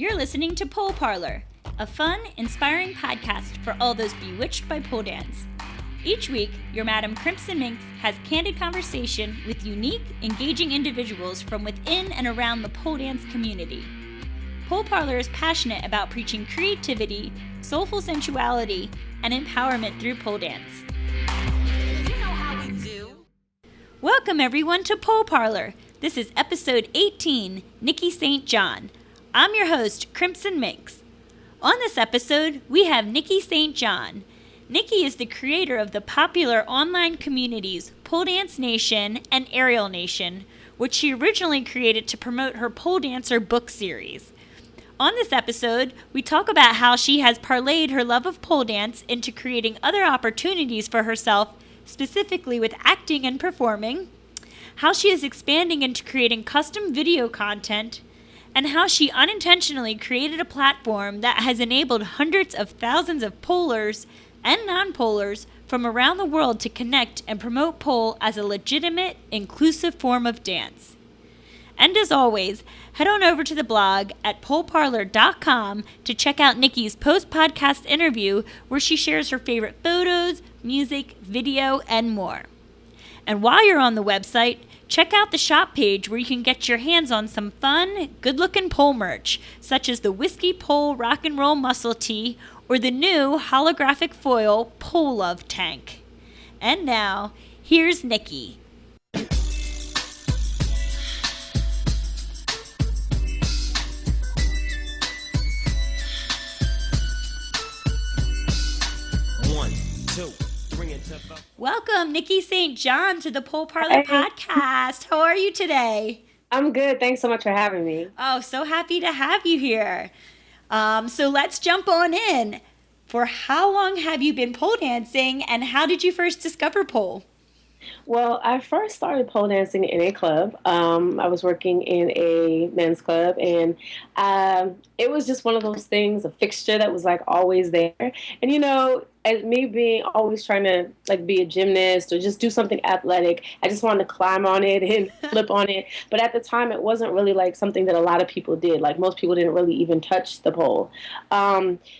You're listening to Pole Parlour, a fun, inspiring podcast for all those bewitched by pole dance. Each week, your Madam Crimson Minxxx has candid conversation with unique, engaging individuals from within and around the pole dance community. Pole Parlour is passionate about preaching creativity, soulful sensuality, and empowerment through pole dance. You know how we do. Welcome everyone to Pole Parlour. This is episode 18, Nikki St. I'm your host, Crimson Minxxx. On this episode, we have Nikki St. Nikki is the creator of the popular online communities Pole Dance Nation and Aerial Nation, which she originally created to promote her pole dancer book series. On this episode, we talk about how she has parlayed her love of pole dance into creating other opportunities for herself, specifically with acting and performing, how she is expanding into creating custom video content, and how she unintentionally created a platform that has enabled hundreds of thousands of polers and non-polers from around the world to connect and promote pole as a legitimate, inclusive form of dance. And as always, head on over to the blog at poleparlour.com to check out Nikki's post-podcast interview where she shares her favorite photos, music, video, and more. And while you're on the website, check out the shop page where you can get your hands on some fun, good-looking pole merch, such as the Whiskey Pole Rock and Roll Muscle Tee or the new holographic foil Pole Love Tank. And now, here's Nikki. Welcome, Nikki St. to the Pole Parlour podcast. How are you today? I'm good. Thanks so much for having me. Oh, so happy to have you here. So let's jump on in. For how long have you been pole dancing, and how did you first discover pole? Well, I first started pole dancing in a club. I was working in a men's club, and it was just one of those things, a fixture that was like always there. And you know, as me being always trying to like be a gymnast or just do something athletic, I just wanted to climb on it and flip on it. But at the time, it wasn't really like something that a lot of people did. Like most people didn't really even touch the pole.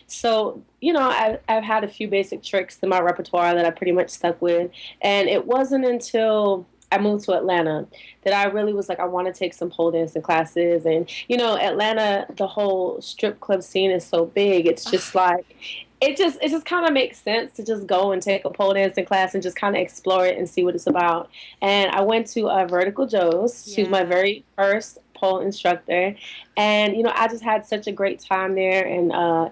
So you know, I've had a few basic tricks in my repertoire that I pretty much stuck with. And it wasn't until I moved to Atlanta that I really was like, I want to take some pole dancing classes. And, you know, Atlanta, the whole strip club scene is so big. It's just like, it just kind of makes sense to just go and take a pole dancing class and just kind of explore it and see what it's about. And I went to Vertical Joe's. She was my very first pole instructor. And, you know, I just had such a great time there. And,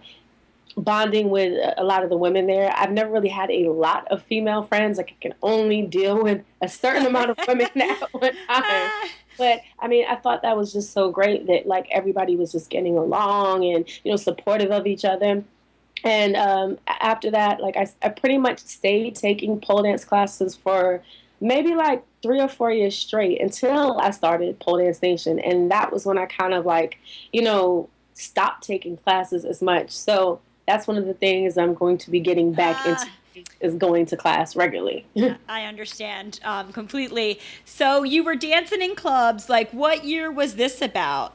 bonding with a lot of the women there. I've never really had a lot of female friends. Like I can only deal with a certain amount of women at one time. But I mean, I thought that was just so great that like everybody was just getting along and, you know, supportive of each other. And after that, like I pretty much stayed taking pole dance classes for maybe like 3 or 4 years straight until I started Pole Dance Nation. And that was when I kind of like, you know, stopped taking classes as much. So that's one of the things I'm going to be getting back into is going to class regularly. I understand completely. So you were dancing in clubs. Like, what year was this about?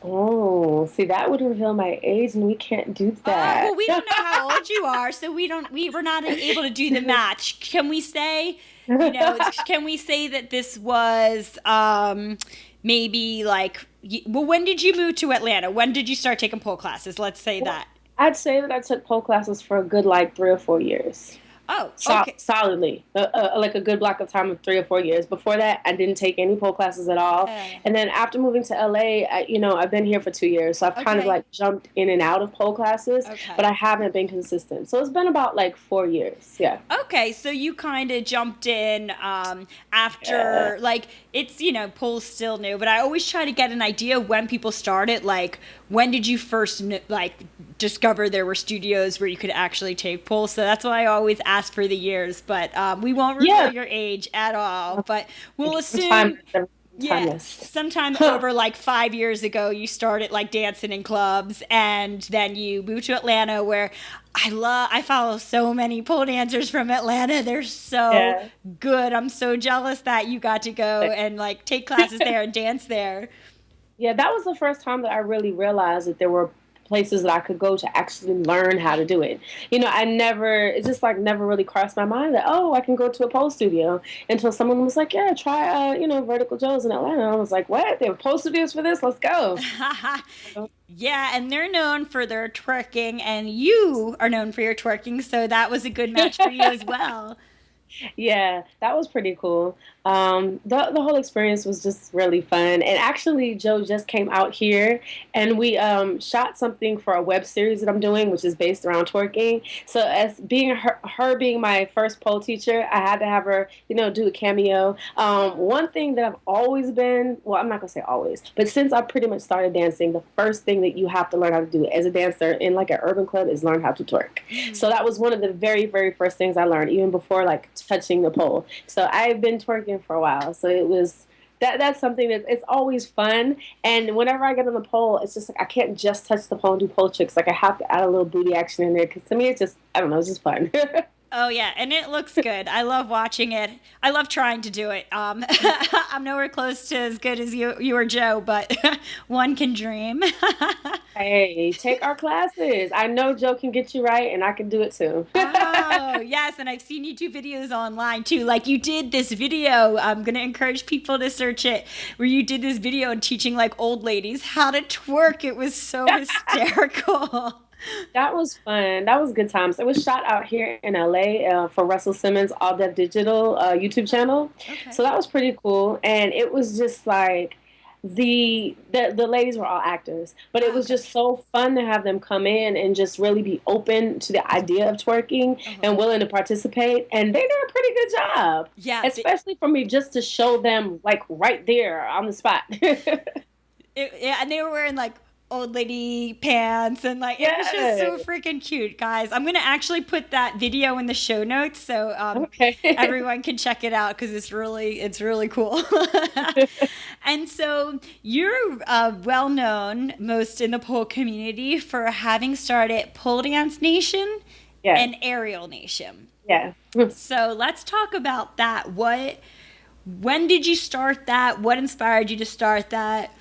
Oh, see, that would reveal my age, and we can't do that. Well, we don't know how old you are, so we were not able to do the match. Can we say, you know, can we say that this was maybe like, well, when did you move to Atlanta? When did you start taking pole classes? Let's say that. I'd say that I took pole classes for a good, like, 3 or 4 years. Oh, okay. Solidly. Like a good block of time of 3 or 4 years. Before that, I didn't take any pole classes at all. And then after moving to LA, I've been here for 2 years. So I've kind of like jumped in and out of pole classes, but I haven't been consistent. So it's been about like 4 years. Yeah. Okay. So you kind of jumped in after like it's, you know, pole's still new, but I always try to get an idea of when people started. Like, when did you first like discover there were studios where you could actually take pole? So that's why I always ask for the years, but we won't reveal your age at all, but we'll assume sometime over like 5 years ago you started like dancing in clubs, and then you moved to Atlanta where I follow so many pole dancers from Atlanta. They're so good. I'm so jealous that you got to go and like take classes there and dance there. Yeah, that was the first time that I really realized that there were places that I could go to actually learn how to do it. It just like never really crossed my mind that, oh, I can go to a pole studio until someone was like, yeah, try, Vertical Joe's in Atlanta. I was like, what? They have pole studios for this? Let's go. Yeah, and they're known for their twerking, and you are known for your twerking, so that was a good match for you as well. Yeah, that was pretty cool. The whole experience was just really fun. And actually, Joe just came out here, and we shot something for a web series that I'm doing, which is based around twerking. So as being her being my first pole teacher, I had to have her, do a cameo. One thing that I've always been, well, I'm not gonna say always, but since I pretty much started dancing, the first thing that you have to learn how to do as a dancer in like an urban club is learn how to twerk. So that was one of the very, very first things I learned, even before like touching the pole. So I've been twerking for a while. So it was that's something that it's always fun. And whenever I get on the pole, it's just like I can't just touch the pole and do pole tricks. Like I have to add a little booty action in there because to me it's just I don't know, it's just fun. Oh yeah, and it looks good. I love watching it. I love trying to do it. I'm nowhere close to as good as you or Joe, but one can dream. Hey, take our classes. I know Joe can get you right, and I can do it too. Oh, yes, and I've seen YouTube videos online too. Like you did this video. I'm going to encourage people to search it where you did this video and teaching like old ladies how to twerk. It was so hysterical. That was fun. That was good times. It was shot out here in LA for Russell Simmons' All Deaf Digital YouTube channel. Okay. So that was pretty cool. And it was just like the ladies were all actors, but it was just so fun to have them come in and just really be open to the idea of twerking and willing to participate. And they did a pretty good job. Yeah. Especially for me just to show them like right there on the spot. Yeah, and they were wearing like old lady pants and like it was just so freaking cute, guys. I'm gonna actually put that video in the show notes so everyone can check it out because it's really cool. And so you're well known most in the pole community for having started Pole Dance Nation and Aerial Nation. Yeah. So let's talk about that. When did you start that? What inspired you to start that?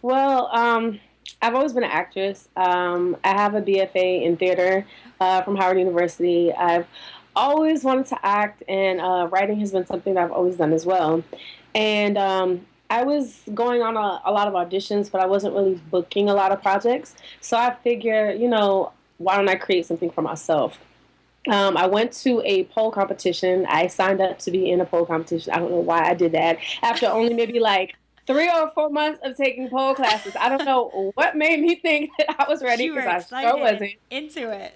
Well, I've always been an actress. I have a BFA in theater from Howard University. I've always wanted to act, and writing has been something that I've always done as well. And I was going on a lot of auditions, but I wasn't really booking a lot of projects. So I figured, why don't I create something for myself? I went to a pole competition. I signed up to be in a pole competition. I don't know why I did that. After only maybe like 3 or 4 months of taking pole classes. I don't know what made me think that I was ready because I sure wasn't. Into it.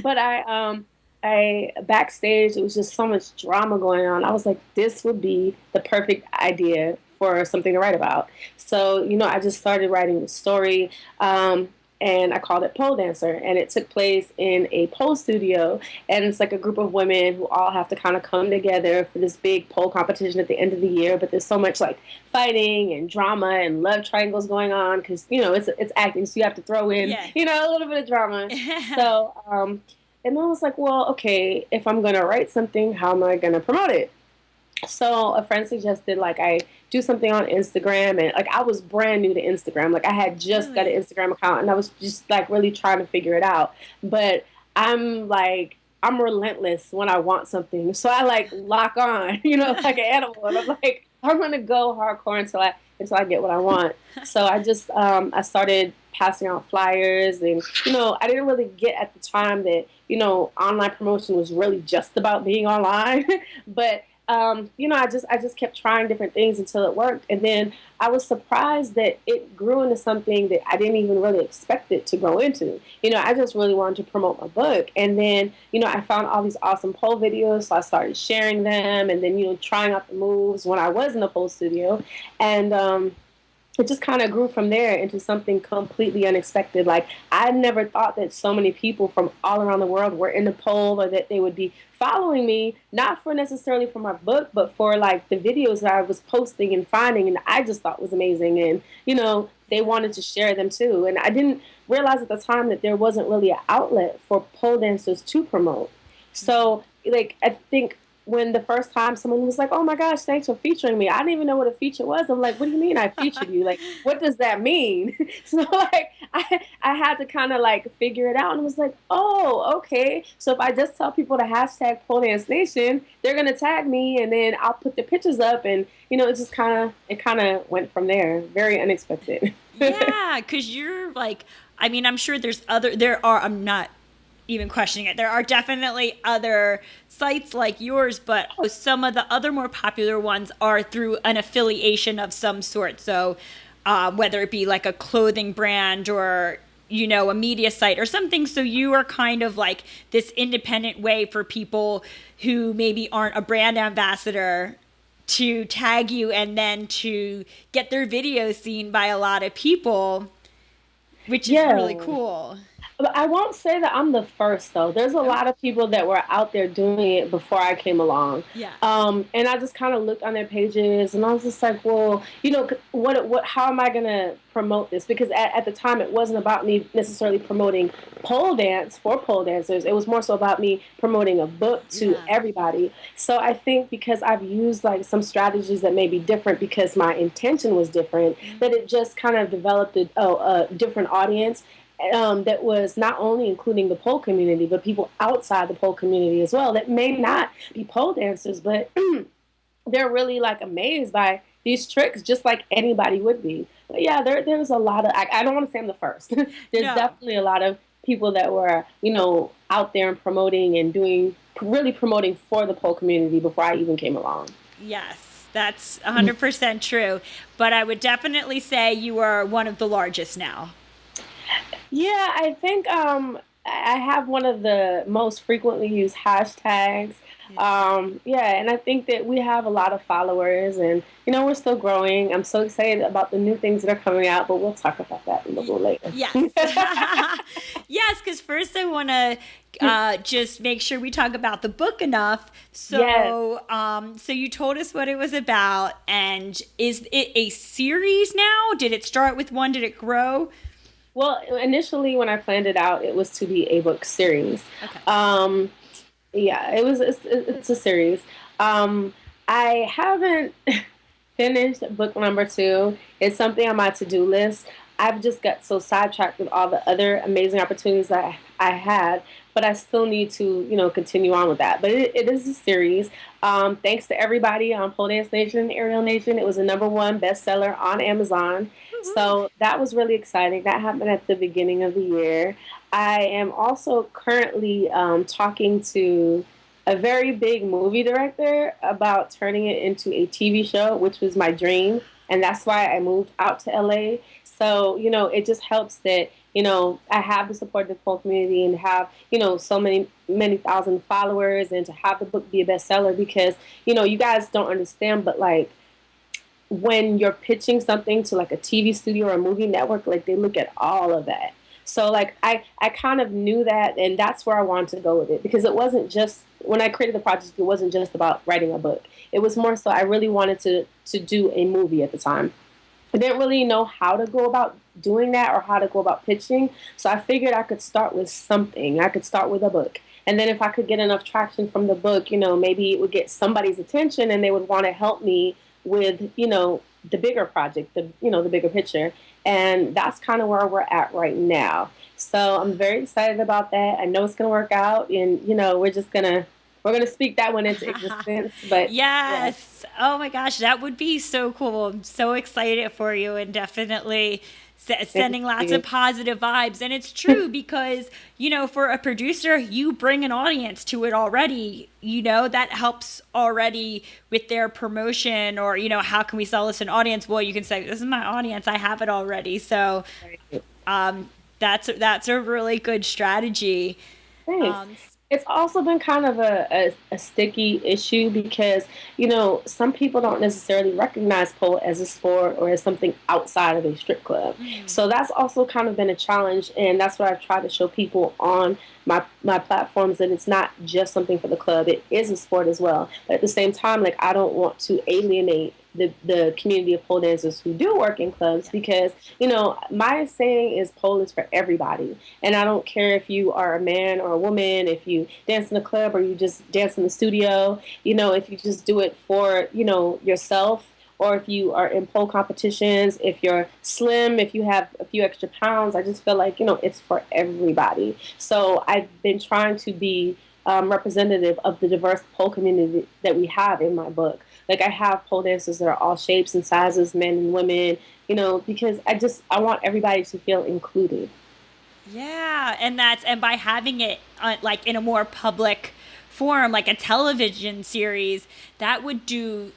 But I backstage, it was just so much drama going on. I was like, this would be the perfect idea for something to write about. So, I just started writing the story. And I called it Pole Dancer, and it took place in a pole studio, and it's like a group of women who all have to kind of come together for this big pole competition at the end of the year, but there's so much like fighting and drama and love triangles going on because, it's acting, so you have to throw in, a little bit of drama. So, and I was like, well, okay, if I'm going to write something, how am I going to promote it? So a friend suggested like I do something on Instagram, and like I was brand new to Instagram. Like I had just got an Instagram account, and I was just like really trying to figure it out. But I'm relentless when I want something, so I like lock on, like an animal, and I'm like I'm gonna go hardcore until I get what I want. So I just I started passing out flyers, and I didn't really get at the time that online promotion was really just about being online, but I just kept trying different things until it worked. And then I was surprised that it grew into something that I didn't even really expect it to grow into. I just really wanted to promote my book. And then, I found all these awesome pole videos. So I started sharing them and then, trying out the moves when I was in the pole studio. And, it just kind of grew from there into something completely unexpected. Like, I never thought that so many people from all around the world were in the pole, or that they would be following me, not for necessarily for my book, but for like the videos that I was posting and finding, and I just thought was amazing. And, they wanted to share them too. And I didn't realize at the time that there wasn't really an outlet for pole dancers to promote. So, like, I think when the first time someone was like, "Oh my gosh, thanks for featuring me," I didn't even know what a feature was. I'm like, "What do you mean I featured you? Like, what does that mean?" So like, I had to kind of like figure it out, and it was like, "Oh, okay." So if I just tell people to hashtag Pole Dance Nation, they're gonna tag me, and then I'll put the pictures up, and it kind of went from there. Very unexpected. Yeah, because you're like, I mean, I'm sure I'm not even questioning it. There are definitely other sites like yours, but some of the other more popular ones are through an affiliation of some sort. So whether it be like a clothing brand or, a media site or something. So you are kind of like this independent way for people who maybe aren't a brand ambassador to tag you and then to get their videos seen by a lot of people, which is really cool. But I won't say that I'm the first, though. There's a lot of people that were out there doing it before I came along. Yeah. And I just kind of looked on their pages, and I was just like, well, how am I going to promote this? Because at the time, it wasn't about me necessarily promoting pole dance for pole dancers. It was more so about me promoting a book to everybody. So I think because I've used like some strategies that may be different because my intention was different, that it just kind of developed a different audience. That was not only including the pole community, but people outside the pole community as well that may not be pole dancers, but they're really like amazed by these tricks, just like anybody would be. But yeah, there's a lot of, I don't want to say I'm the first. There's definitely a lot of people that were, out there and promoting and really promoting for the pole community before I even came along. Yes, that's 100% true. But I would definitely say you are one of the largest now. Yeah, I think I have one of the most frequently used hashtags. And I think that we have a lot of followers, and we're still growing. I'm so excited about the new things that are coming out, but we'll talk about that a little later. Yes. Yes, because first I want to just make sure we talk about the book enough. So, so you told us what it was about, and is it a series now? Did it start with one? Did it grow? Well, initially when I planned it out, it was to be a book series. Okay. It's a series. I haven't finished book number 2. It's something on my to-do list. I've just got so sidetracked with all the other amazing opportunities that I had, but I still need to, continue on with that. But it is a series. Thanks to everybody on Pole Dance Nation and Aerial Nation. It was a #1 bestseller on Amazon. So that was really exciting. That happened at the beginning of the year. I am also currently talking to a very big movie director about turning it into a TV show, which was my dream. And that's why I moved out to LA. So, it just helps that, I have the support of the pole community and have, so many thousand followers, and to have the book be a bestseller because, you guys don't understand, but like, when you're pitching something to like a TV studio or a movie network, like they look at all of that. So like I kind of knew that, and that's where I wanted to go with it, because it wasn't just, when I created the project, it wasn't just about writing a book. It was more so I really wanted to do a movie at the time. I didn't really know how to go about doing that or how to go about pitching. So I figured I could start with something. I could start with a book. And then if I could get enough traction from the book, maybe it would get somebody's attention and they would want to help me with, the bigger project, the bigger picture. And that's kind of where we're at right now. So I'm very excited about that. I know it's going to work out, and, we're going to speak that one into existence. But yes. Oh my gosh, that would be so cool. I'm so excited for you, and definitely sending lots of positive vibes. And it's true because, for a producer, you bring an audience to it already, that helps already with their promotion, or, how can we sell this to an audience? Well, you can say, this is my audience. I have it already. So that's a really good strategy. Thanks. It's also been kind of a sticky issue because, some people don't necessarily recognize pole as a sport or as something outside of a strip club. So that's also kind of been a challenge, and that's what I've tried to show people on my platforms, that it's not just something for the club. It is a sport as well. But at the same time, like, I don't want to alienate the community of pole dancers who do work in clubs, because, my saying is pole is for everybody. And I don't care if you are a man or a woman, if you dance in a club or you just dance in the studio, if you just do it for, yourself, or if you are in pole competitions, if you're slim, if you have a few extra pounds. I just feel like, it's for everybody. So I've been trying to be representative of the diverse pole community that we have in my book. Like, I have pole dancers that are all shapes and sizes, men and women, because I want everybody to feel included. Yeah, and by having it like in a more public forum, like a television series, that would do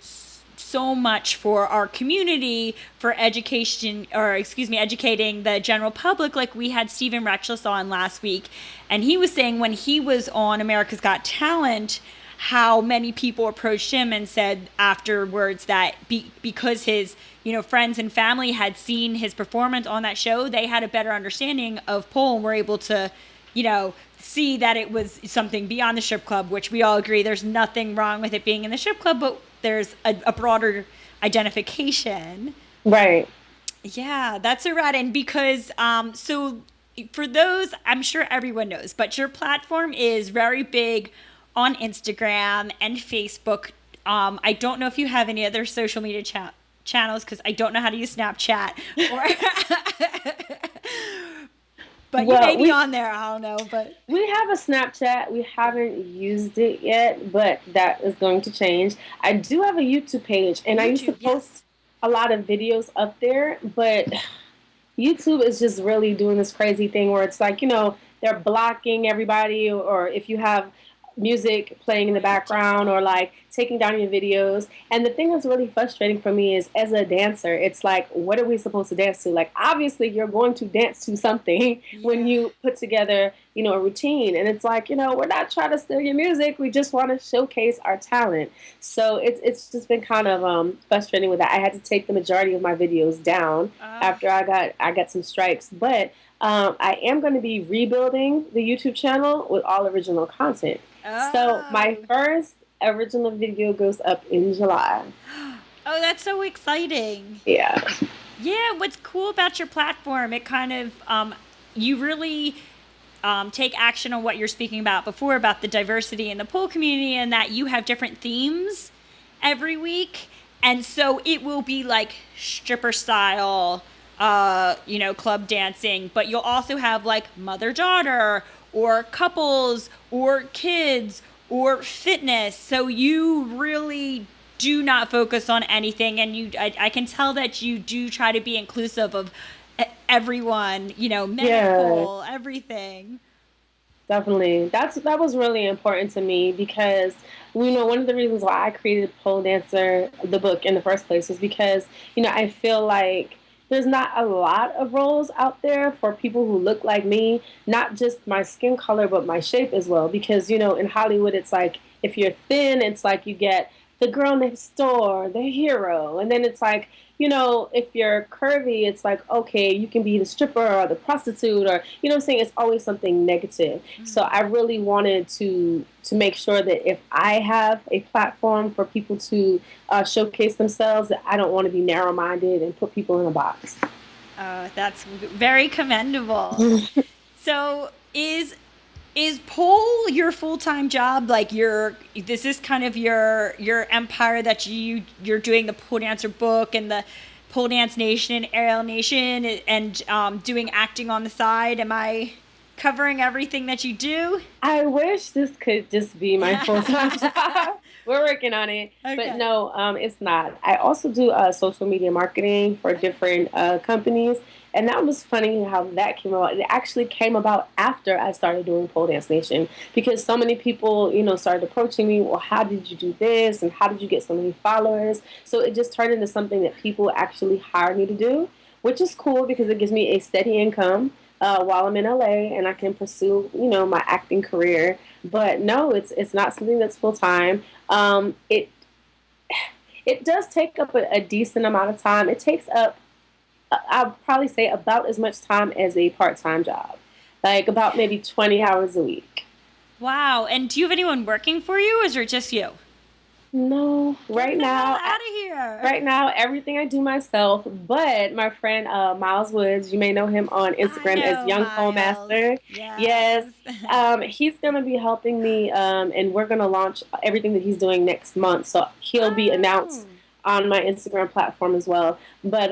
so much for our community, for education, or excuse me, educating the general public. Like, we had Stephen Retchless on last week, and he was saying when he was on America's Got Talent, how many people approached him and said afterwards that because his friends and family had seen his performance on that show, they had a better understanding of pole and were able to see that it was something beyond the strip club, which we all agree there's nothing wrong with it being in the strip club, but there's a broader identification. Right. Yeah, that's a rad. And because so for those, I'm sure everyone knows, but your platform is very big on Instagram and Facebook. I don't know if you have any other social media channels, because I don't know how to use Snapchat. But you may be on there. I don't know. But we have a Snapchat. We haven't used it yet, but that is going to change. I do have a YouTube page, and I used to post a lot of videos up there, but YouTube is just really doing this crazy thing where it's like, they're blocking everybody, or if you have music playing in the background, or like taking down your videos. And the thing that's really frustrating for me is, as a dancer, it's like, what are we supposed to dance to? Like, obviously you're going to dance to something when you put together, a routine. And it's like, we're not trying to steal your music. We just want to showcase our talent. So it's just been kind of frustrating with that. I had to take the majority of my videos down after I got some strikes. But I am going to be rebuilding the YouTube channel with all original content. So my first original video goes up in July. Oh, that's so exciting. Yeah. Yeah, what's cool about your platform, it kind of, you really take action on what you're speaking about before, about the diversity in the pole community, and that you have different themes every week. And so it will be like stripper style, club dancing, but you'll also have like mother-daughter, or couples, or kids, or fitness. So you really do not focus on anything, and I can tell that you do try to be inclusive of everyone, medical, everything. Definitely. That was really important to me, because one of the reasons why I created Pole Dancer, the book, in the first place was because, I feel like there's not a lot of roles out there for people who look like me, not just my skin color, but my shape as well. Because, in Hollywood, it's like, if you're thin, it's like you get the girl next door, the hero. And then it's like, if you're curvy, it's like, okay, you can be the stripper or the prostitute, or, what I'm saying? It's always something negative. Mm-hmm. So I really wanted to make sure that if I have a platform for people to showcase themselves, that I don't want to be narrow-minded and put people in a box. That's very commendable. So is pole your full-time job? Like, this is kind of your empire that you're doing the Pole Dancer book and the Pole Dance Nation, Aerial Nation, and doing acting on the side. Am I covering everything that you do? I wish this could just be my full-time job. We're working on it. Okay. But no, it's not. I also do social media marketing for different companies. And that was funny how that came about. It actually came about after I started doing Pole Dance Nation, because so many people, started approaching me. Well, how did you do this? And how did you get so many followers? So it just turned into something that people actually hire me to do, which is cool because it gives me a steady income while I'm in LA, and I can pursue, my acting career. But no, it's not something that's full time. It does take up a decent amount of time. It takes up, I'll probably say, about as much time as a part-time job, like about maybe 20 hours a week. Wow. And do you have anyone working for you, or is it just you? No, Get the hell out of here. right now, everything I do myself. But my friend Miles Woods, you may know him on I Instagram as know, Young Pole Miles. Master. Yes, Yes. he's gonna be helping me, and we're gonna launch everything that he's doing next month. So he'll be announced Oh. on my Instagram platform as well. But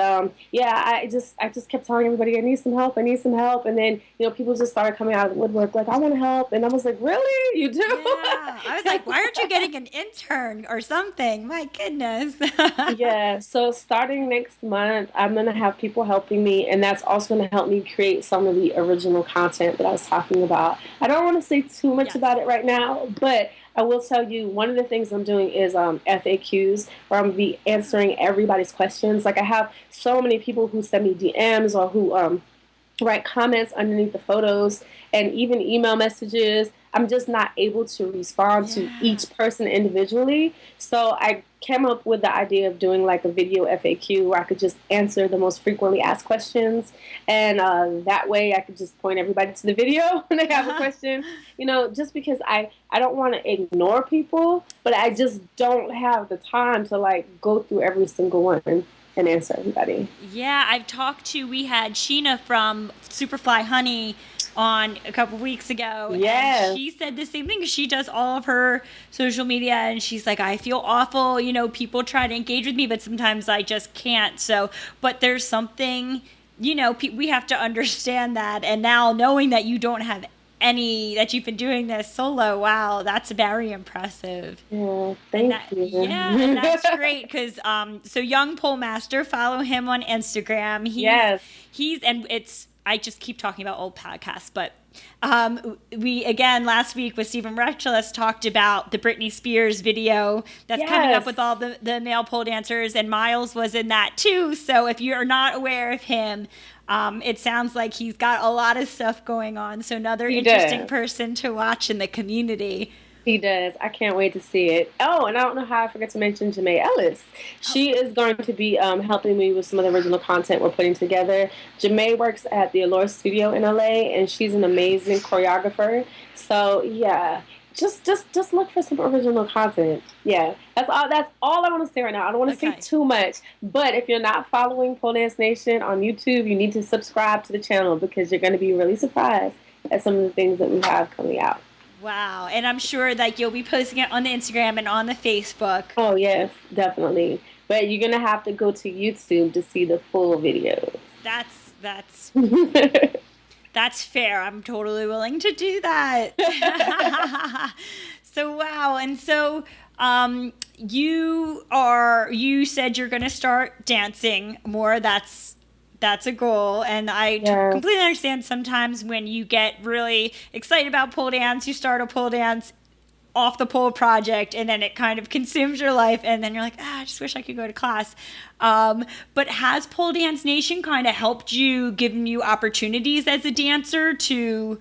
yeah, I just kept telling everybody I need some help, I need some help, and then people just started coming out of the woodwork like I want to help, and I was like, really, you do? Yeah. I was like, why aren't you getting an intern or something? My goodness. Yeah, so starting next month, I'm going to have people helping me, and that's also going to help me create some of the original content that I was talking about. I don't want to say too much Yes. about it right now, but I will tell you one of the things I'm doing is FAQs, where I'm going to be answering everybody's questions. Like, I have so many people who send me DMs or who write comments underneath the photos and even email messages. I'm just not able to respond to Yeah. each person individually. So I came up with the idea of doing like a video FAQ where I could just answer the most frequently asked questions. And that way I could just point everybody to the video when they have a question. Just because I don't want to ignore people, but I just don't have the time to like go through every single one and answer everybody. Yeah, we had Sheena from Superfly Honey on a couple weeks ago, and Yes. she said the same thing. She does all of her social media, and she's like, I feel awful. People try to engage with me, but sometimes I just can't. So, but there's something, we have to understand that. And now knowing that you don't have that you've been doing this solo, wow, that's very impressive. Yeah, thank you. Yeah, and that's great because so Young Pole Master, follow him on Instagram. Yes. I just keep talking about old podcasts, but we again last week with Stephen Reckless talked about the Britney Spears video that's coming up Yes. with all the male pole dancers, and Miles was in that too. So if you're not aware of him, it sounds like he's got a lot of stuff going on. So another interesting person to watch in the community. He does. I can't wait to see it. Oh, and I don't know how I forgot to mention Janae Ellis. She is going to be helping me with some of the original content we're putting together. Janae works at the Allure Studio in LA, and she's an amazing choreographer. So yeah, just look for some original content. Yeah, that's all. That's all I want to say right now. I don't want to say too much, but if you're not following Pole Dance Nation on YouTube, you need to subscribe to the channel because you're going to be really surprised at some of the things that we have coming out. Wow. And I'm sure that you'll be posting it on the Instagram and on the Facebook. Oh, yes, definitely. But you're going to have to go to YouTube to see the full videos. That's that's fair. I'm totally willing to do that. So, wow. And so you said you're going to start dancing more. That's a goal, and I completely understand sometimes when you get really excited about pole dance, you start a pole dance off the pole project, and then it kind of consumes your life, and then you're like, I just wish I could go to class. But has Pole Dance Nation kind of helped you, given you opportunities as a dancer to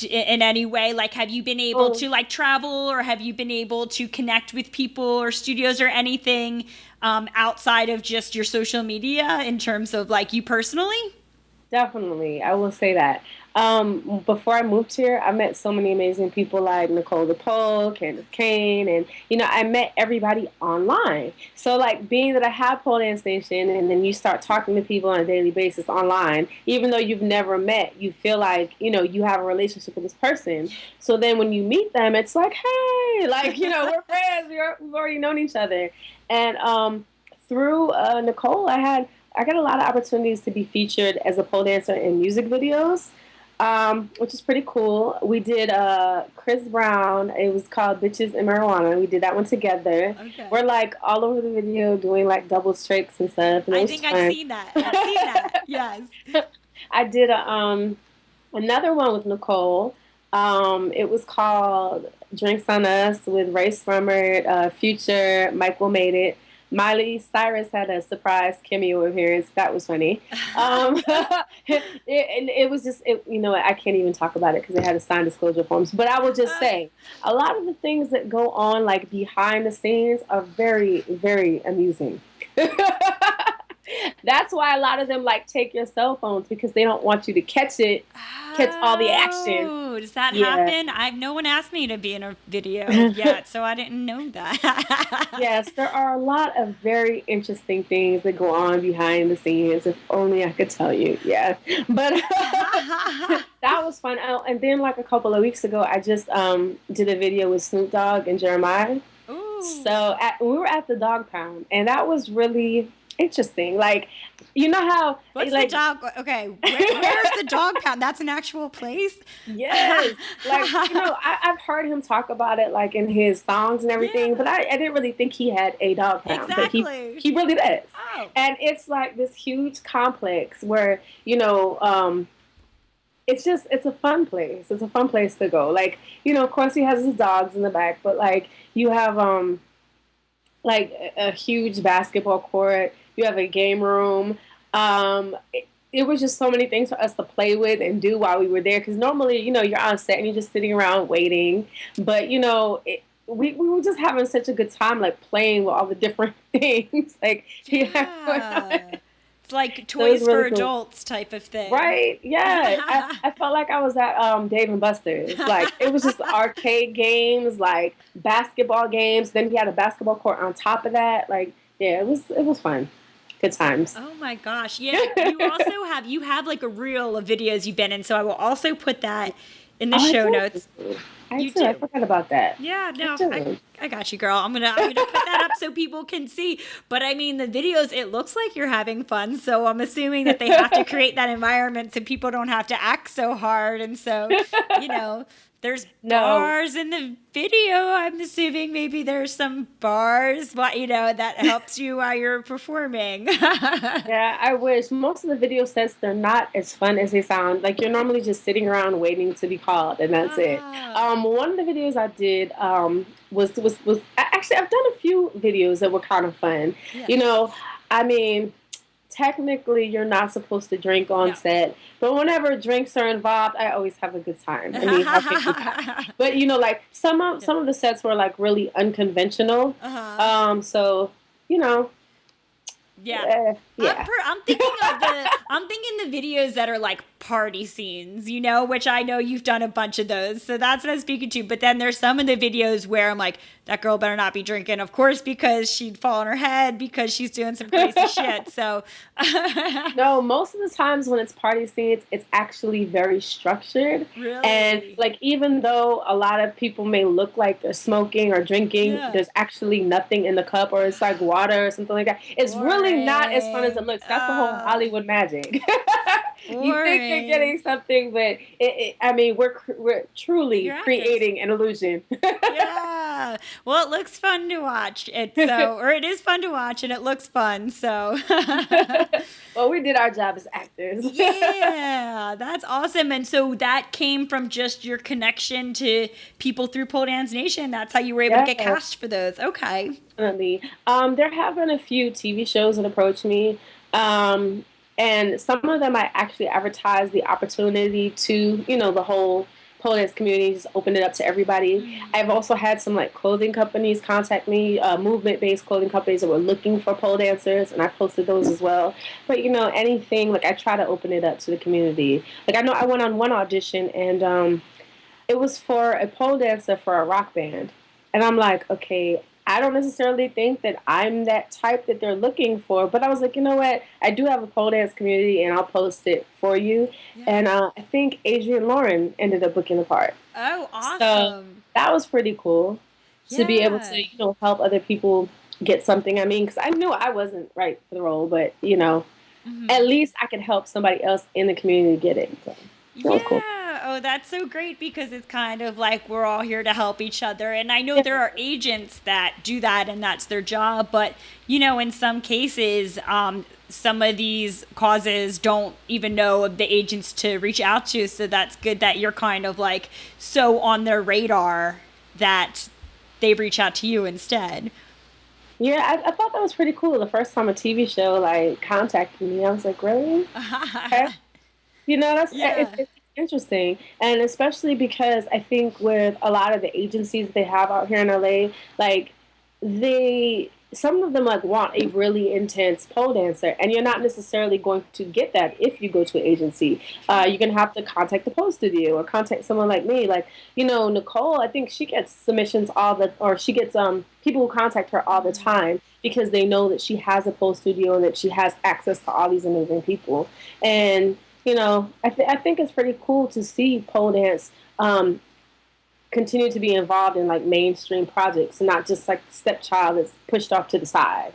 in any way? Like, have you been able to like travel, or have you been able to connect with people or studios or anything outside of just your social media in terms of like you personally? Definitely, I will say that. Before I moved here, I met so many amazing people like Nicole DePole, Candice Kane, and I met everybody online. So like being that I have Pole Dance Nation, and then you start talking to people on a daily basis online, even though you've never met, you feel like you have a relationship with this person. So then when you meet them, it's like, hey, like we're friends, we've already known each other, and through Nicole, I got a lot of opportunities to be featured as a pole dancer in music videos, which is pretty cool. We did Chris Brown. It was called Bitches and Marijuana. We did that one together. Okay. We're like all over the video doing like double tricks and stuff. And I think I've seen that. Yes. I did another one with Nicole. It was called Drinks on Us with Ray Srummert, Future, Michael Made It. Miley Cyrus had a surprise cameo appearance. That was funny. It was just, I can't even talk about it because they had to sign disclosure forms. But I will just say, a lot of the things that go on, like behind the scenes, are very, very amusing. That's why a lot of them like take your cell phones because they don't want you to catch all the action. Oh, does that Yeah. happen? No one asked me to be in a video yet, so I didn't know that. Yes, there are a lot of very interesting things that go on behind the scenes. If only I could tell you. Yeah, but that was fun. Oh, and then like a couple of weeks ago, I just did a video with Snoop Dogg and Jeremiah. Ooh. So we were at the dog pound, and that was really interesting. Like, you know how What's like the dog? Okay, where's the dog pound? That's an actual place? yes, like I've heard him talk about it like in his songs and everything, but Yeah. I didn't really think he had a dog pound, but Exactly. he really does. Oh. And it's like this huge complex where it's a fun place. It's a fun place to go. Like, of course he has his dogs in the back, but like you have like a huge basketball court. You have a game room. It was just so many things for us to play with and do while we were there. Because normally, you're on set and you're just sitting around waiting. But we were just having such a good time, like playing with all the different things. Like Yeah. It's like So it toys was really for cool. adults type of thing. Right? Yeah. I felt like I was at Dave and Buster's. Like it was just arcade games, like basketball games. Then he had a basketball court on top of that. Like, yeah, it was fun. Good times. Oh my gosh. Yeah. You have like a reel of videos you've been in, so I will also put that in the Oh, I show do. notes. I You do. I do. forgot about that. Yeah, no, do. I got you, girl. I'm gonna put that up so people can see. But I mean, the videos, it looks like you're having fun. So I'm assuming that they have to create that environment so people don't have to act so hard. And so, there's No. bars in the video. I'm assuming maybe there's some bars, that helps you while you're performing. Yeah, I wish. Most of the video sets, they're not as fun as they sound. Like you're normally just sitting around waiting to be called, and that's it. Ah. One of the videos I did was actually I've done a few videos that were kind of fun. Yeah. I mean, technically you're not supposed to drink on No. set, but whenever drinks are involved, I always have a good time. I mean, have a good time. But like some of the sets were like really unconventional. Uh-huh. So you know, Yeah. yeah. I'm thinking the videos that are like party scenes, which I know you've done a bunch of those. So that's what I'm speaking to. But then there's some of the videos where I'm like, that girl better not be drinking, of course, because she'd fall on her head because she's doing some crazy shit. So No, most of the times when it's party scenes, it's actually very structured. Really? And like even though a lot of people may look like they're smoking or drinking, Yeah. there's actually nothing in the cup or it's like water or something like that. It's really not as fun as it looks. That's the whole Oh. Hollywood magic. You think Boring. you're getting something, but I mean, we're truly You're actors. creating an illusion. Yeah. Well, it looks fun to watch. It is fun to watch and it looks fun. So Well, we did our job as actors. yeah, that's awesome. And so that came from just your connection to people through Pole Dance Nation. That's how you were able to get Yes. cast for those. Okay. Definitely. There have been a few TV shows that approach me. And some of them I actually advertise the opportunity to, the whole pole dance community, just open it up to everybody. I've also had some like clothing companies contact me, movement-based clothing companies that were looking for pole dancers, and I posted those as well. But anything, like I try to open it up to the community. Like I know I went on one audition and it was for a pole dancer for a rock band. And I'm like, okay, I don't necessarily think that I'm that type that they're looking for, but I was like, you know what? I do have a pole dance community, and I'll post it for you. Yeah. And I think Adrian Lauren ended up booking the part. Oh, awesome. So that was pretty cool to be able to, help other people get something. I mean, because I knew I wasn't right for the role, but at least I could help somebody else in the community get it. So that was cool. Oh, that's so great because it's kind of like we're all here to help each other. And I know there are agents that do that and that's their job. But, in some cases, some of these causes don't even know of the agents to reach out to. So that's good that you're kind of like so on their radar that they reach out to you instead. Yeah, I thought that was pretty cool. The first time a TV show like contacted me, I was like, really? Okay. It's interesting. And especially because I think with a lot of the agencies they have out here in LA, like they some of them like want a really intense pole dancer, and you're not necessarily going to get that if you go to an agency. You're gonna have to contact the pole studio or contact someone like me. Like, Nicole, I think she gets submissions or she gets people who contact her all the time because they know that she has a pole studio and that she has access to all these amazing people. And I think it's pretty cool to see pole dance continue to be involved in like mainstream projects and not just like stepchild that's pushed off to the side.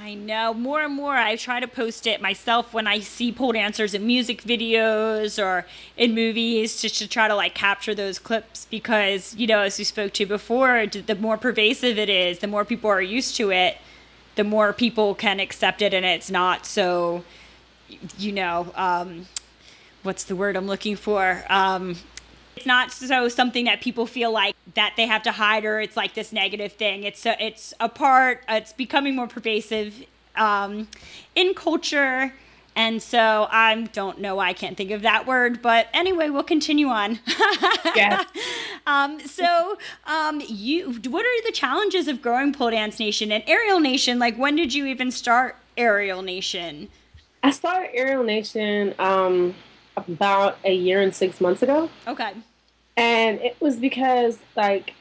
I know. More and more, I try to post it myself when I see pole dancers in music videos or in movies just to try to like capture those clips because, as we spoke to before, the more pervasive it is, the more people are used to it, the more people can accept it and it's not so, what's the word I'm looking for? It's not so something that people feel like that they have to hide or it's like this negative thing. It's becoming more pervasive in culture. And so I don't know why I can't think of that word, but anyway, we'll continue on. Yes. What are the challenges of growing Pole Dance Nation and Aerial Nation? Like, when did you even start Aerial Nation? I started Aerial Nation about a year and 6 months ago. Okay. And it was because, like,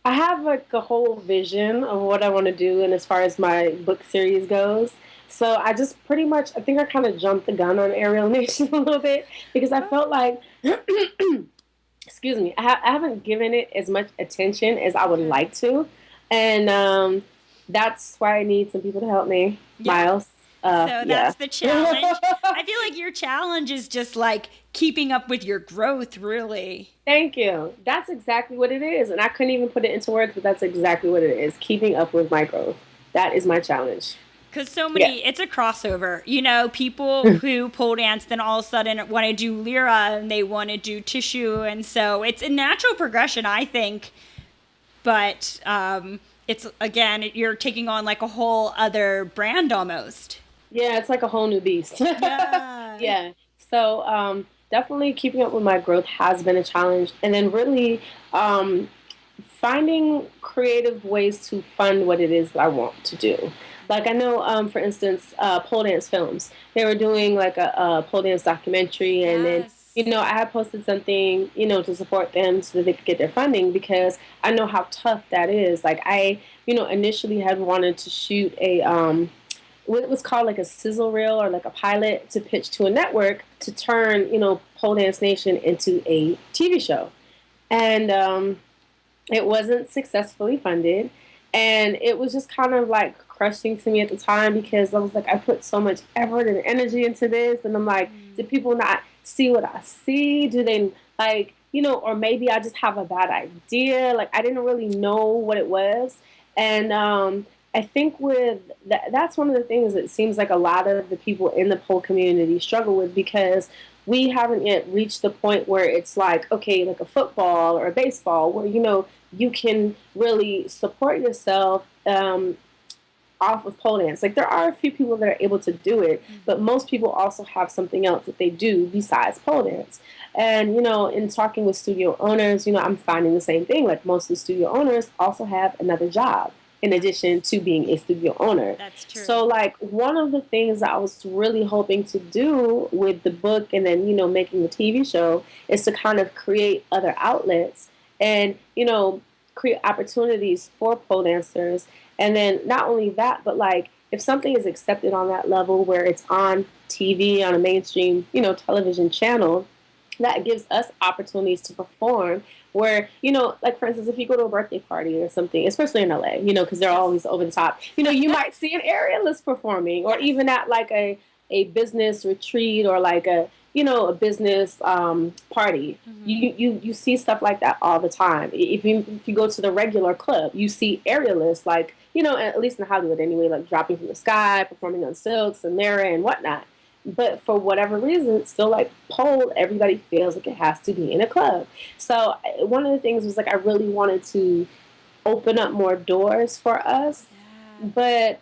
I have, like, a whole vision of what I want to do and as far as my book series goes. So I just pretty much, I think I kind of jumped the gun on Aerial Nation a little bit because I felt like, excuse me, I haven't given it as much attention as I would like to. And that's why I need some people to help me, Miles. So that's the challenge. I feel like your challenge is just like keeping up with your growth, really. Thank you. That's exactly what it is. And I couldn't even put it into words, but that's exactly what it is. Keeping up with my growth. That is my challenge. Because it's a crossover. People who pole dance then all of a sudden want to do lyra and they want to do tissue. And so it's a natural progression, I think. But it's, again, you're taking on like a whole other brand almost. Yeah, it's like a whole new beast. Yeah. Yeah. So definitely keeping up with my growth has been a challenge. And then really finding creative ways to fund what it is that I want to do. Like I know, for instance, pole dance films. They were doing like a pole dance documentary. And then, I had posted something, to support them so that they could get their funding because I know how tough that is. Like I, initially had wanted to shoot what was called like a sizzle reel or like a pilot to pitch to a network to turn, Pole Dance Nation into a TV show. And it wasn't successfully funded. And it was just kind of like crushing to me at the time because I was like, I put so much effort and energy into this. And I'm like, do people not see what I see? Do they like, or maybe I just have a bad idea. Like I didn't really know what it was. And I think with that's one of the things that seems like a lot of the people in the pole community struggle with because we haven't yet reached the point where it's like, okay, like a football or a baseball where, you can really support yourself off of pole dance. Like there are a few people that are able to do it, but most people also have something else that they do besides pole dance. And, in talking with studio owners, I'm finding the same thing. Like most of the studio owners also have another job in addition to being a studio owner. That's true. So like one of the things that I was really hoping to do with the book and then, making the TV show is to kind of create other outlets and, create opportunities for pole dancers. And then not only that, but like if something is accepted on that level where it's on TV, on a mainstream, television channel, that gives us opportunities to perform where, like for instance, if you go to a birthday party or something, especially in LA, because they're always over the top, you might see an aerialist performing or even at like a business retreat or like a business party. You see stuff like that all the time. If you go to the regular club, you see aerialists like, at least in Hollywood anyway, like dropping from the sky, performing on silks and lyra and whatnot. But for whatever reason, it's still like pole, everybody feels like it has to be in a club. So one of the things was like I really wanted to open up more doors for us. Yeah. But,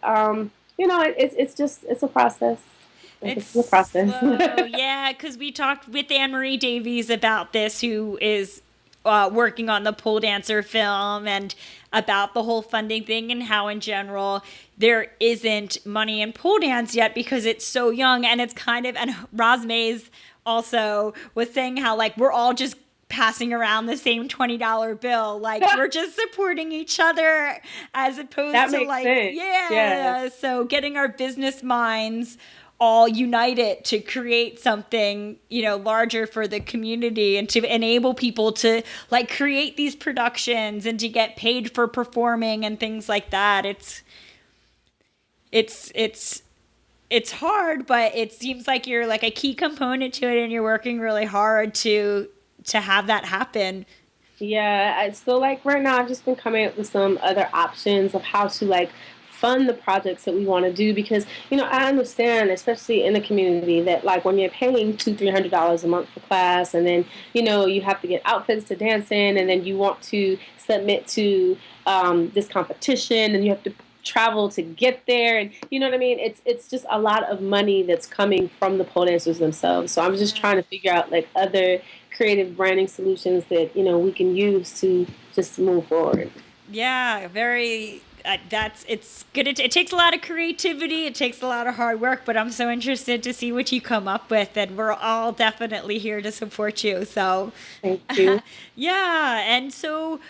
it's a process. It's a process. Yeah, because we talked with Anne-Marie Davies about this, who is working on the pole dancer film, and about the whole funding thing and how in general there isn't money in pole dance yet because it's so young, and it's kind of, and Roz Mays also was saying how like we're all just passing around the same $20 bill, like we're just supporting each other as opposed That to makes like sense. yeah, so getting our business minds all united to create something, you know, larger for the community and to enable people to like create these productions and to get paid for performing and things like that. It's hard, but it seems like you're like a key component to it and you're working really hard to have that happen. Yeah, I still like right now I've just been coming up with some other options of how to like fund the projects that we want to do because I understand, especially in the community, that like when you're paying $200-300 a month for class, and then you have to get outfits to dance in, and then you want to submit to this competition, and you have to travel to get there, and you know what I mean. It's just a lot of money that's coming from the pole dancers themselves. So I'm just trying to figure out like other creative branding solutions that we can use to just move forward. Yeah, very. It's good. It takes a lot of creativity. It takes a lot of hard work. But I'm so interested to see what you come up with, and we're all definitely here to support you. So, Thank you. yeah. And so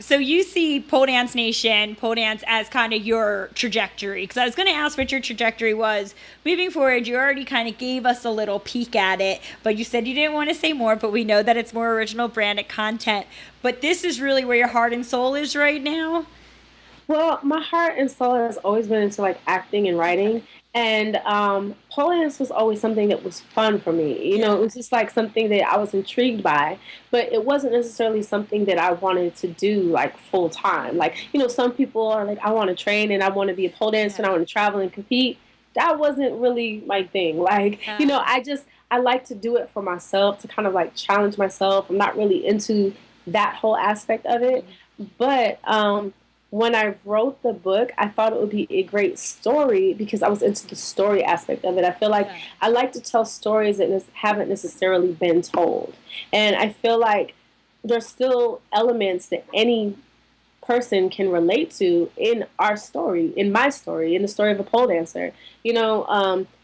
you see Pole Dance Nation, pole dance as kind of your trajectory. Because I was going to ask what your trajectory was moving forward. You already kind of gave us a little peek at it, but you said you didn't want to say more. But we know that it's more original branded content. But this is really where your heart and soul is right now. Well, my heart and soul has always been into like acting and writing. And pole dance was always something that was fun for me. It was just like something that I was intrigued by, but it wasn't necessarily something that I wanted to do like full time. Like, some people are like, I want to train and I want to be a pole dancer and I want to travel and compete. That wasn't really my thing. Like, I like to do it for myself to kind of like challenge myself. I'm not really into that whole aspect of it. But when I wrote the book, I thought it would be a great story because I was into the story aspect of it. I feel like I like to tell stories that haven't necessarily been told. And I feel like there's still elements that any person can relate to in our story, in my story, in the story of a pole dancer.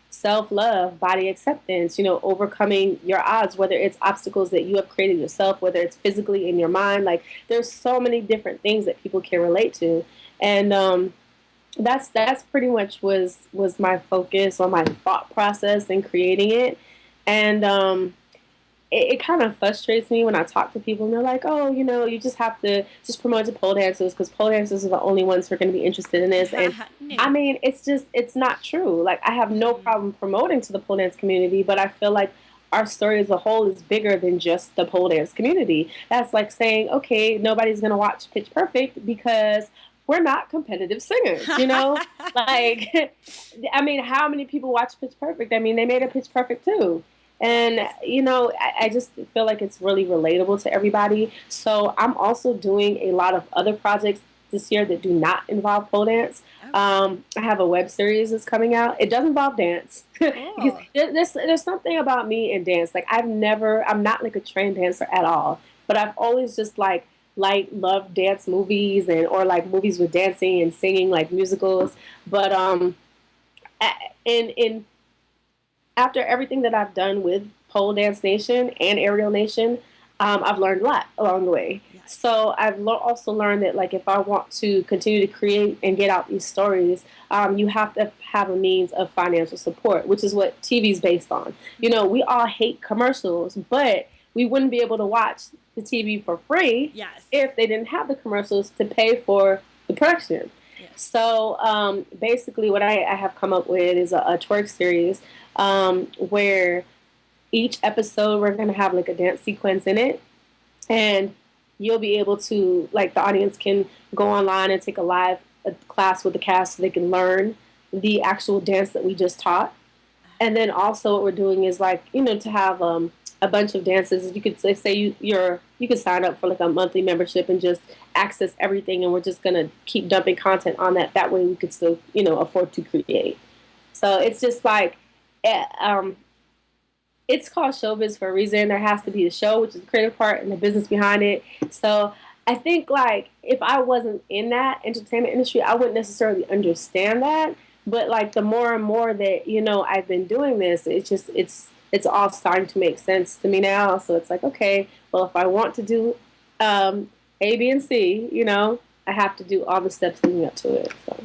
Self-love, body acceptance, overcoming your odds, whether it's obstacles that you have created yourself, whether it's physically in your mind. Like, there's so many different things that people can relate to. And that's pretty much was my focus on my thought process in creating it. And it kind of frustrates me when I talk to people and they're like, oh, you just have to just promote to pole dancers because pole dancers are the only ones who are going to be interested in this. And I mean, it's not true. Like, I have no problem promoting to the pole dance community, but I feel like our story as a whole is bigger than just the pole dance community. That's like saying, okay, nobody's going to watch Pitch Perfect because we're not competitive singers, Like, I mean, how many people watch Pitch Perfect? I mean, they made a Pitch Perfect too. And, I just feel like it's really relatable to everybody. So I'm also doing a lot of other projects this year that do not involve pole dance. I have a web series that's coming out. It does involve dance. Because there's something about me and dance. Like, I'm not like a trained dancer at all. But I've always just loved dance movies or like movies with dancing and singing, like musicals. But in after everything that I've done with Pole Dance Nation and Aerial Nation, I've learned a lot along the way. Yes. So I've also learned that, like, if I want to continue to create and get out these stories, you have to have a means of financial support, which is what TV is based on. We all hate commercials, but we wouldn't be able to watch the TV for free if they didn't have the commercials to pay for the production. Yes. So basically what I have come up with is a twerk series where each episode we're going to have like a dance sequence in it, and you'll be able to, like, the audience can go online and take a class with the cast so they can learn the actual dance that we just taught. And then also what we're doing is, like, to have a bunch of dances. You could say you could sign up for like a monthly membership and just access everything, and we're just going to keep dumping content on that. That way we could still, afford to create. So it's just like, it's called showbiz for a reason. There has to be the show, which is the creative part, and the business behind it. So I think like if I wasn't in that entertainment industry, I wouldn't necessarily understand that. But like the more and more that I've been doing this, it's all starting to make sense to me now. So it's like, okay, well, if I want to do A, B, and C, I have to do all the steps leading up to it. So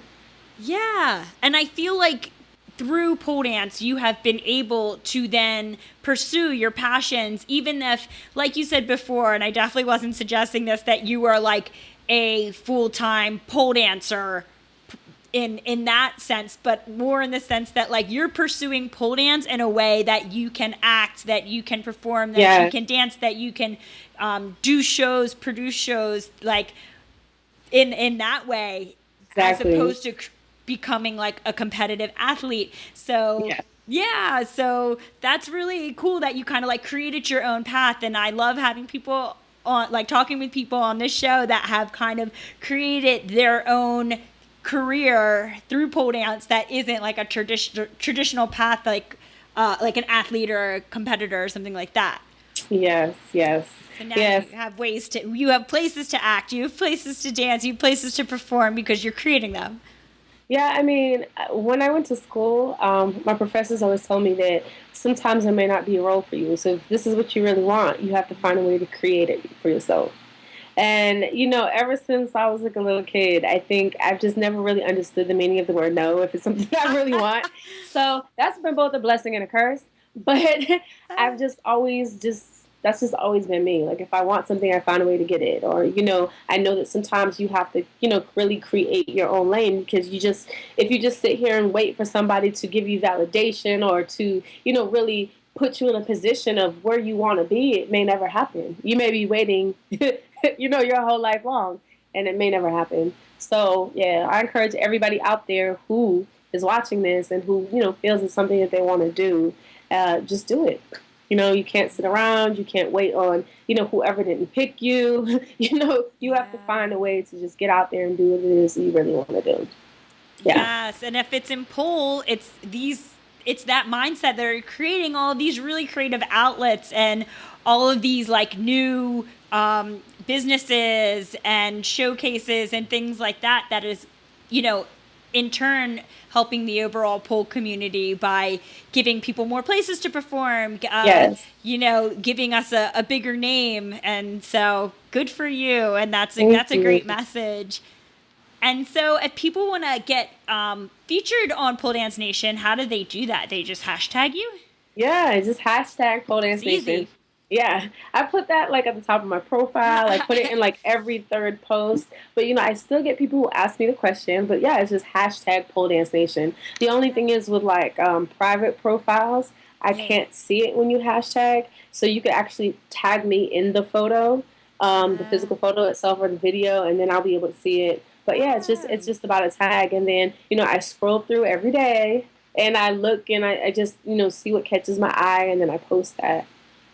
Yeah. And I feel like through pole dance, you have been able to then pursue your passions, even if, like you said before, and I definitely wasn't suggesting this, that you are like a full-time pole dancer in that sense, but more in the sense that like you're pursuing pole dance in a way that you can act, that you can perform, that you can dance, that you can do shows, produce shows, like in that way, exactly. as opposed to becoming like a competitive athlete. So yeah, so that's really cool that you kind of like created your own path. And I love having people on, like talking with people on this show that have kind of created their own career through pole dance that isn't like a traditional path, like an athlete or a competitor or something like that. Yes, yes. So now Yes. you have places to act, you have places to dance, you have places to perform because you're creating them. Yeah, I mean, when I went to school, my professors always told me that sometimes there may not be a role for you. So if this is what you really want, you have to find a way to create it for yourself. And, ever since I was like a little kid, I think I've just never really understood the meaning of the word no if it's something I really want. So that's been both a blessing and a curse. But I've just always that's just always been me. Like if I want something, I find a way to get it. Or, I know that sometimes you have to, really create your own lane because if you just sit here and wait for somebody to give you validation or to, really put you in a position of where you want to be, it may never happen. You may be waiting, your whole life long, and it may never happen. So, yeah, I encourage everybody out there who is watching this and who, feels it's something that they want to do, just do it. You can't sit around. You can't wait on, whoever didn't pick you. You have to find a way to just get out there and do what it is that you really want to do. Yeah. Yes, and if it's in pole, it's that mindset. They're creating all these really creative outlets and all of these like new businesses and showcases and things like that. That is, in turn helping the overall pole community by giving people more places to perform. Yes. Giving us a bigger name, and so good for you. And that's Thank a you. great message. And so if people want to get featured on Pole Dance Nation, how do they do that? They just hashtag you? Yeah, just hashtag pole dance It's easy. nation. Yeah, I put that like at the top of my profile. I put it in like every third post. But I still get people who ask me the question. But yeah, it's just hashtag pole dance nation. The only thing is with like private profiles, I can't see it when you hashtag. So you could actually tag me in the photo, the physical photo itself or the video, and then I'll be able to see it. But yeah, it's just about a tag, and then I scroll through every day, and I look and I just see what catches my eye, and then I post that.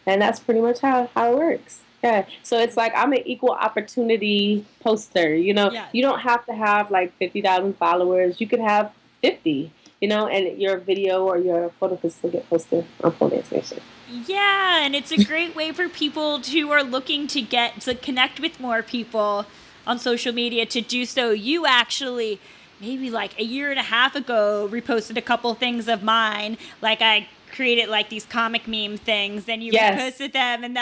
And that's pretty much how it works. Yeah. So it's like I'm an equal opportunity poster. You don't have to have like 50,000 followers. You could have 50, and your video or your photo could still get posted on Pole Dance Nation. Yeah, and it's a great way for people who are looking to connect with more people on social media to do so. You actually, maybe like a year and a half ago, reposted a couple things of mine. Like I created like these comic meme things, and you reposted them, and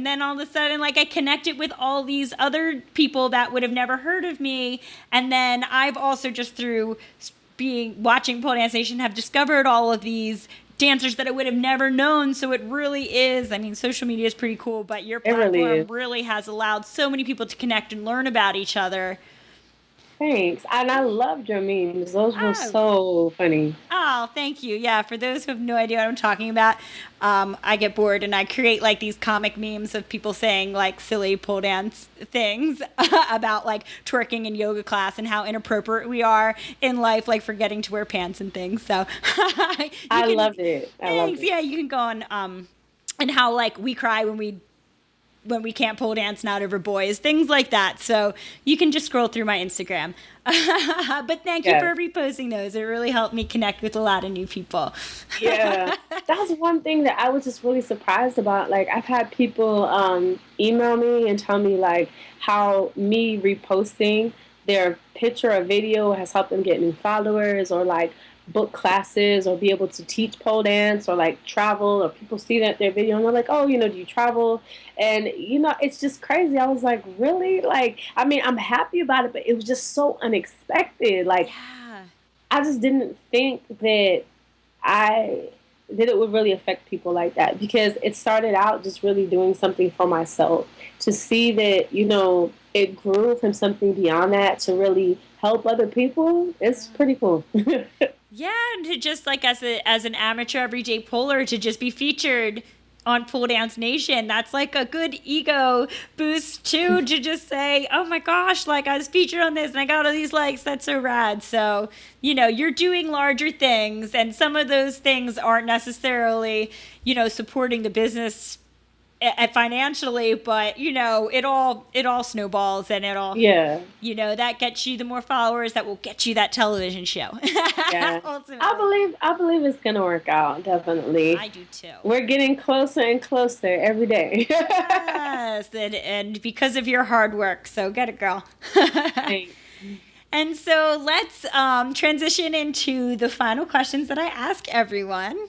then all of a sudden like I connected with all these other people that would have never heard of me. And then I've also just through watching Pole Dance Nation have discovered all of these dancers that I would have never known. So it really is, I mean, social media is pretty cool, but your platform really has allowed so many people to connect and learn about each other. Thanks. And I loved your memes. Those were so funny. Oh, thank you. Yeah, for those who have no idea what I'm talking about, I get bored and I create like these comic memes of people saying like silly pole dance things about like twerking in yoga class and how inappropriate we are in life, like forgetting to wear pants and things. So I loved it. Thanks. Yeah, you can go on and how like we cry when we when we can't pole dance, not over boys, things like that. So you can just scroll through my Instagram. But thank you for reposting those. It really helped me connect with a lot of new people. Yeah. That was one thing that I was just really surprised about. Like, I've had people email me and tell me, like, how me reposting their picture or video has helped them get new followers, or, like, book classes, or be able to teach pole dance, or, like, travel, or people see that their video and they're like, oh, do you travel? And, it's just crazy. I was like, really? Like, I mean, I'm happy about it, but it was just so unexpected. Like, Yeah. I just didn't think that it would really affect people like that, because it started out just really doing something for myself. To see that, it grew from something beyond that to really help other people, it's pretty cool. Yeah, and to just like as an amateur everyday poler, to just be featured on Pole Dance Nation, that's like a good ego boost too, to just say, oh my gosh, like I was featured on this and I got all these likes. That's so rad. So, you're doing larger things, and some of those things aren't necessarily, supporting the business financially, but it all snowballs, and it all, Yeah. that gets you the more followers that will get you that television show. Yeah. Ultimately. I believe it's gonna work out, definitely. I do too. We're getting closer and closer every day. Yes, and because of your hard work, so get it, girl. Thanks. And so let's transition into the final questions that I ask everyone.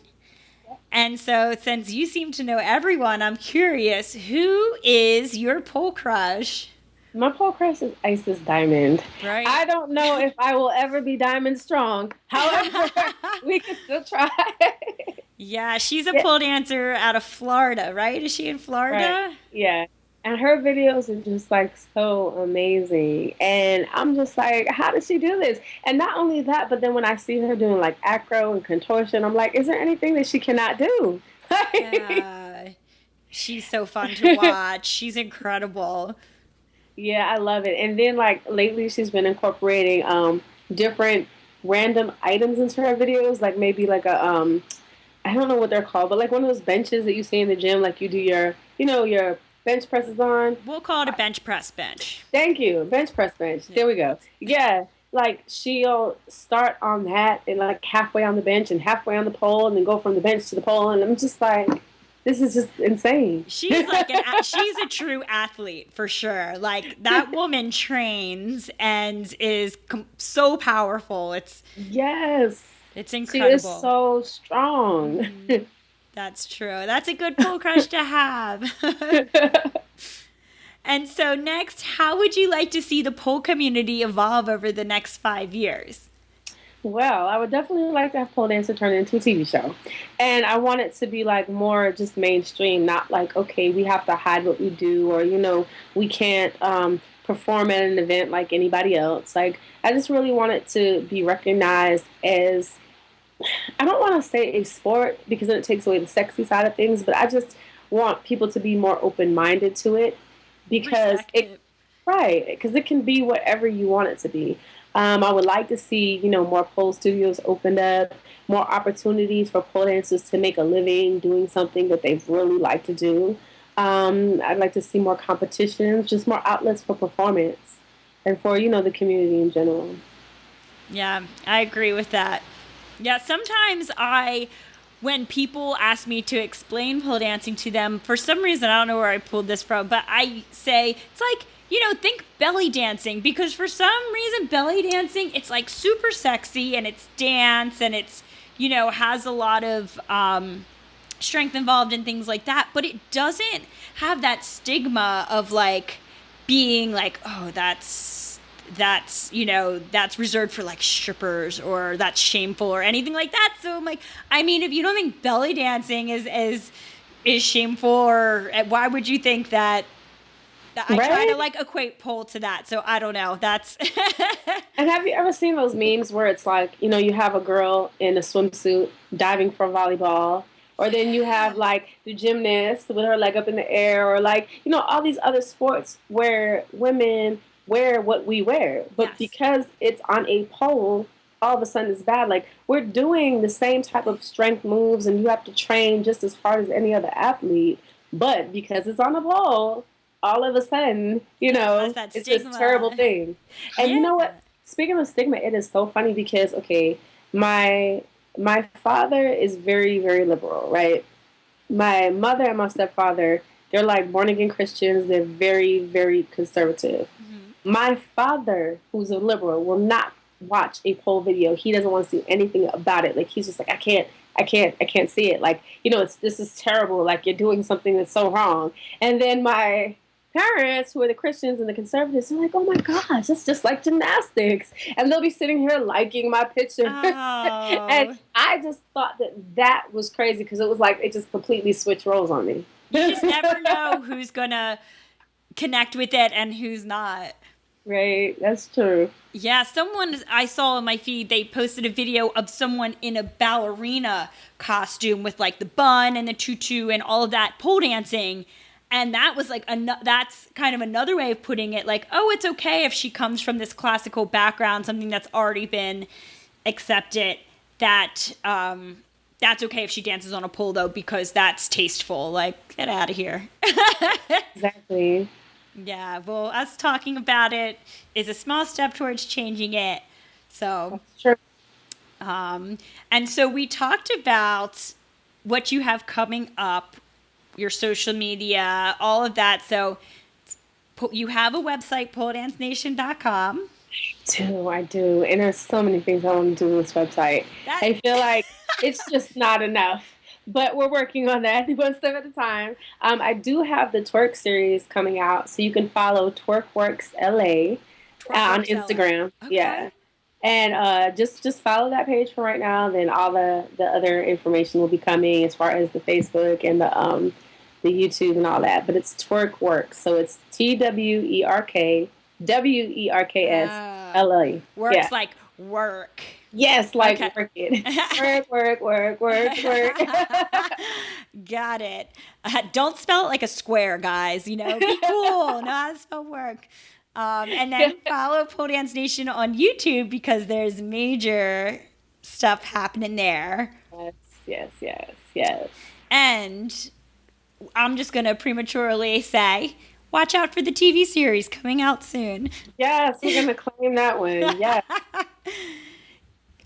And so, since you seem to know everyone, I'm curious, who is your pole crush? My pole crush is Isis Diamond. Right. I don't know if I will ever be Diamond Strong. However, we can still try. Yeah, she's a pole dancer out of Florida, right? Is she in Florida? Right. Yeah. And her videos are just like so amazing. And I'm just like, how does she do this? And not only that, but then when I see her doing like acro and contortion, I'm like, is there anything that she cannot do? Yeah. She's so fun to watch. She's incredible. Yeah, I love it. And then like lately she's been incorporating different random items into her videos, like maybe like a I don't know what they're called, but like one of those benches that you see in the gym, like you do your your bench presses on. We'll call it a bench press bench. Thank you. Bench press bench. Yeah. There we go. Yeah. Like she'll start on that and like halfway on the bench and halfway on the pole, and then go from the bench to the pole. And I'm just like, this is just insane. She's like she's a true athlete for sure. Like that woman trains and is so powerful. It's incredible. She is so strong. Mm-hmm. That's true. That's a good pole crush to have. And so next, how would you like to see the pole community evolve over the next 5 years? Well, I would definitely like to have pole dancer turn into a TV show. And I want it to be like more just mainstream, not like, okay, we have to hide what we do, or, we can't perform at an event like anybody else. Like, I just really want it to be recognized as, I don't want to say a sport because then it takes away the sexy side of things, but I just want people to be more open-minded to it, because because it can be whatever you want it to be. I would like to see, more pole studios opened up, more opportunities for pole dancers to make a living doing something that they really like to do. I'd like to see more competitions, just more outlets for performance, and for, the community in general. Yeah, I agree with that. Yeah, sometimes when people ask me to explain pole dancing to them, for some reason, I don't know where I pulled this from, but I say, it's like, think belly dancing, because for some reason, belly dancing, it's like super sexy, and it's dance, and it's, has a lot of strength involved and things like that, but it doesn't have that stigma of like being like, oh, that's reserved for like strippers, or that's shameful or anything like that. So I'm like, I mean, if you don't think belly dancing is shameful, or why would you think that I try to like equate pole to that? So I don't know. That's And have you ever seen those memes where it's like, you have a girl in a swimsuit diving for volleyball, or then you have like the gymnast with her leg up in the air, or like, all these other sports where women wear what we wear, but because it's on a pole, all of a sudden it's bad. Like, we're doing the same type of strength moves, and you have to train just as hard as any other athlete, But because it's on a pole, all of a sudden, Has that it's this stigma. terrible thing. And you know Yeah. what? Speaking of stigma, it is so funny because, okay, my father is very, very liberal, right? My mother and my stepfather, they're like born again Christians. They're very, very conservative. My father, who's a liberal, will not watch a poll video. He doesn't want to see anything about it. Like, he's just like, I can't see it. Like, this is terrible. Like, you're doing something that's so wrong. And then my parents, who are the Christians and the conservatives, are like, oh my gosh, it's just like gymnastics. And they'll be sitting here liking my picture. Oh. And I just thought that was crazy because it was like it just completely switched roles on me. You just never know who's going to connect with it and who's not. Right, that's true. Yeah, someone I saw in my feed, they posted a video of someone in a ballerina costume with like the bun and the tutu and all of that pole dancing. And that was like, that's kind of another way of putting it. Like, oh, it's okay if she comes from this classical background, something that's already been accepted, that's okay if she dances on a pole though, because that's tasteful. Like, get out of here. Exactly. Yeah, well, us talking about it is a small step towards changing it. So, sure. And so we talked about what you have coming up, your social media, all of that. So you have a website, poledancenation.com. I do. And there's so many things I want to do with this website. I feel like it's just not enough. But we're working on that one step at a time. I do have the twerk series coming out, so you can follow TwerkWorks LA on Instagram. Okay. Yeah, and just follow that page for right now. Then all the other information will be coming as far as the Facebook and the YouTube and all that. But it's TwerkWorks, so it's TwerkWerks LA. Works like work. Yes, like okay. Work it. work. Got it. Don't spell it like a square, guys. Be cool. Know how to spell work. And then follow Pole Dance Nation on YouTube because there's major stuff happening there. Yes. And I'm just going to prematurely say, watch out for the TV series coming out soon. Yes, we're going to claim that one. Yes.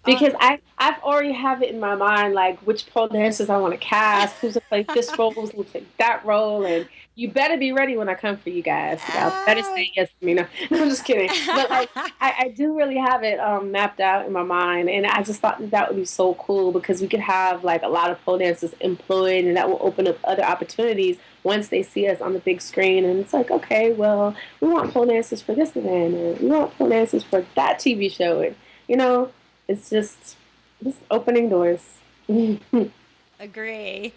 Because I've already have it in my mind, like, which pole dancers I want to cast, who's to play this role, who's to play that role, and you better be ready when I come for you guys. Y'all better say yes to me. No, I'm just kidding. But, like, I do really have it mapped out in my mind, and I just thought that would be so cool because we could have, like, a lot of pole dancers employed, and that will open up other opportunities once they see us on the big screen, and it's like, okay, well, we want pole dancers for this event, and we want pole dancers for that TV show, and, it's just opening doors. Agree.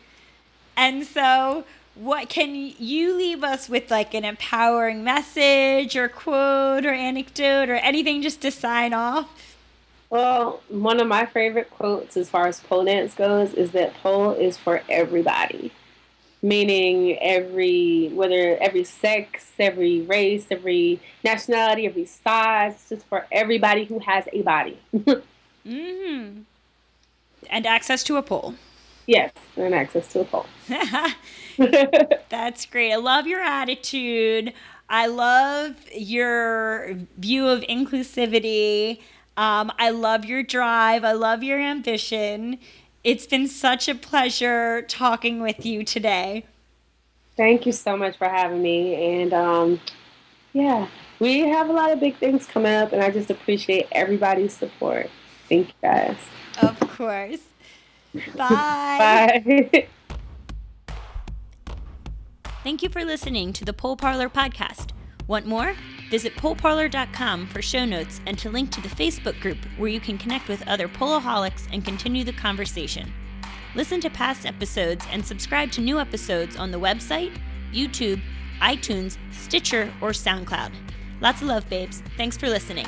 And so what can you leave us with, like, an empowering message or quote or anecdote or anything just to sign off? Well, one of my favorite quotes as far as pole dance goes is that pole is for everybody. Meaning every sex, every race, every nationality, every size, it's just for everybody who has a body. Mm-hmm. And access to a pole. Yes, and access to a pole. That's great. I love your attitude. I love your view of inclusivity. I love your drive. I love your ambition. It's been such a pleasure talking with you today. Thank you so much for having me. And we have a lot of big things coming up, and I just appreciate everybody's support. Thank you, guys. Of course. Bye. Bye. Thank you for listening to the Pole Parlour podcast. Want more? Visit poleparlour.com for show notes and to link to the Facebook group where you can connect with other poloholics and continue the conversation. Listen to past episodes and subscribe to new episodes on the website, YouTube, iTunes, Stitcher, or SoundCloud. Lots of love, babes. Thanks for listening.